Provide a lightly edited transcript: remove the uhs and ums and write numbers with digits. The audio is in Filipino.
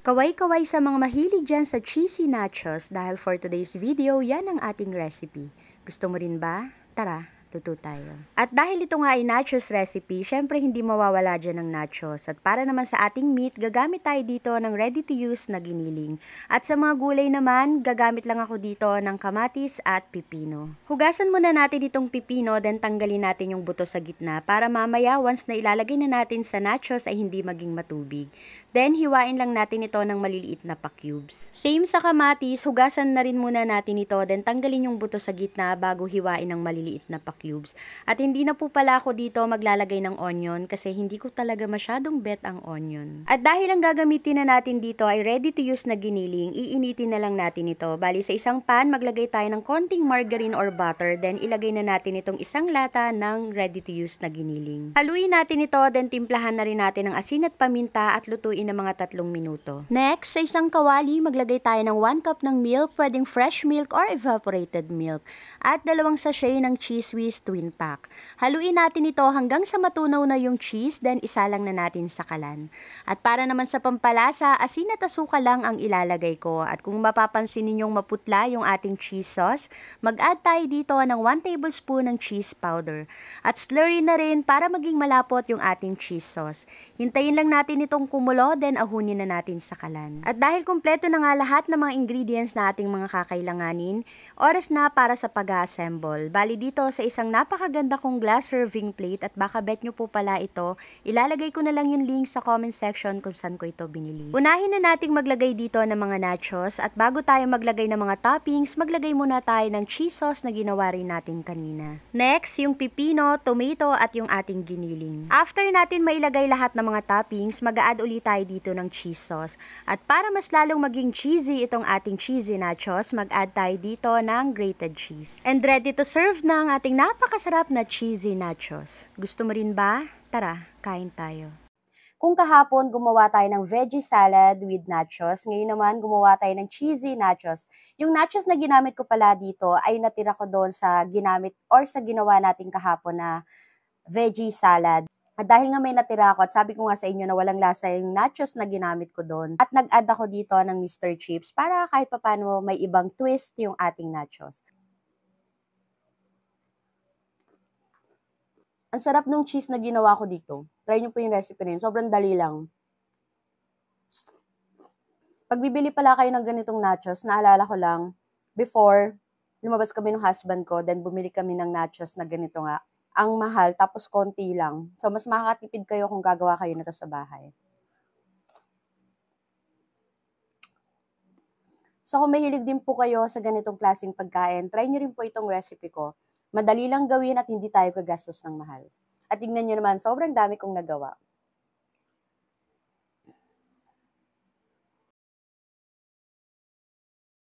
Kaway-kaway sa mga mahilig dyan sa cheesy nachos dahil for today's video, yan ang ating recipe. Gusto mo rin ba? Tara, luto tayo. At dahil ito nga ay nachos recipe, syempre hindi mawawala dyan ng nachos. At para naman sa ating meat, gagamit tayo dito ng ready-to-use na giniling. At sa mga gulay naman, gagamit lang ako dito ng kamatis at pipino. Hugasan muna natin itong pipino, then tanggalin natin yung buto sa gitna para mamaya once na ilalagay na natin sa nachos ay hindi maging matubig. Then, hiwain lang natin ito ng maliliit na pa-cubes. Same sa kamatis, hugasan na rin muna natin ito, then tanggalin yung buto sa gitna bago hiwain ng maliliit na pa-cubes. At hindi na po pala ako dito maglalagay ng onion kasi hindi ko talaga masyadong bet ang onion. At dahil ang gagamitin na natin dito ay ready to use na giniling, iinitin na lang natin ito. Bali sa isang pan, maglagay tayo ng konting margarine or butter, then ilagay na natin itong isang lata ng ready to use na giniling. Haluin natin ito, then timplahan na rin natin ng asin at paminta at lutuin ng mga 3 minuto. Next, sa isang kawali, maglagay tayo ng 1 cup ng milk, pwedeng fresh milk or evaporated milk, at 2 sachet ng Cheez Whiz twin pack. Haluin natin ito hanggang sa matunaw na yung cheese, then isalang na natin sa kalan. At para naman sa pampalasa, asin at asukal lang ang ilalagay ko. At kung mapapansin ninyong maputla yung ating cheese sauce, mag-add tayo dito ng 1 tablespoon ng cheese powder. At slurry na rin para maging malapot yung ating cheese sauce. Hintayin lang natin itong kumulo, then ahunin na natin sa kalan. At dahil kumpleto na nga lahat ng mga ingredients na ating mga kakailanganin, oras na para sa pag-assemble. Bali dito sa isang napakaganda kong glass serving plate, at baka bet nyo po pala ito, ilalagay ko na lang yung link sa comment section kung saan ko ito binili. Unahin na nating maglagay dito ng mga nachos, at bago tayo maglagay ng mga toppings, maglagay muna tayo ng cheese sauce na ginawa rin natin kanina. Next, yung pipino, tomato at yung ating giniling. After natin mailagay lahat ng mga toppings, mag-a-add ulit tayo dito ng cheese sauce. At para mas lalong maging cheesy itong ating cheesy nachos, mag-add tayo dito ng grated cheese. And ready to serve na ang ating napakasarap na cheesy nachos. Gusto mo rin ba? Tara, kain tayo. Kung kahapon gumawa tayo ng veggie salad with nachos, ngayon naman gumawa tayo ng cheesy nachos. Yung nachos na ginamit ko pala dito ay natira ko doon sa ginamit or sa ginawa natin kahapon na veggie salad. At dahil nga may natira ako, at sabi ko nga sa inyo na walang lasa yung nachos na ginamit ko doon, at nag-add ako dito ng Mr. Chips para kahit papano may ibang twist yung ating nachos. Ang sarap ng cheese na ginawa ko dito. Try nyo po yung recipe rin. Sobrang dali lang. Pag bibili pala kayo ng ganitong nachos, naalala ko lang, before, lumabas kami ng husband ko, then bumili kami ng nachos na ganito nga. Ang mahal, tapos konti lang. So, mas makakatipid kayo kung gagawa kayo nito sa bahay. So, kung mahilig din po kayo sa ganitong klaseng pagkain, try nyo rin po itong recipe ko. Madali lang gawin at hindi tayo gagastos ng mahal. At tingnan nyo naman, sobrang dami kong nagawa.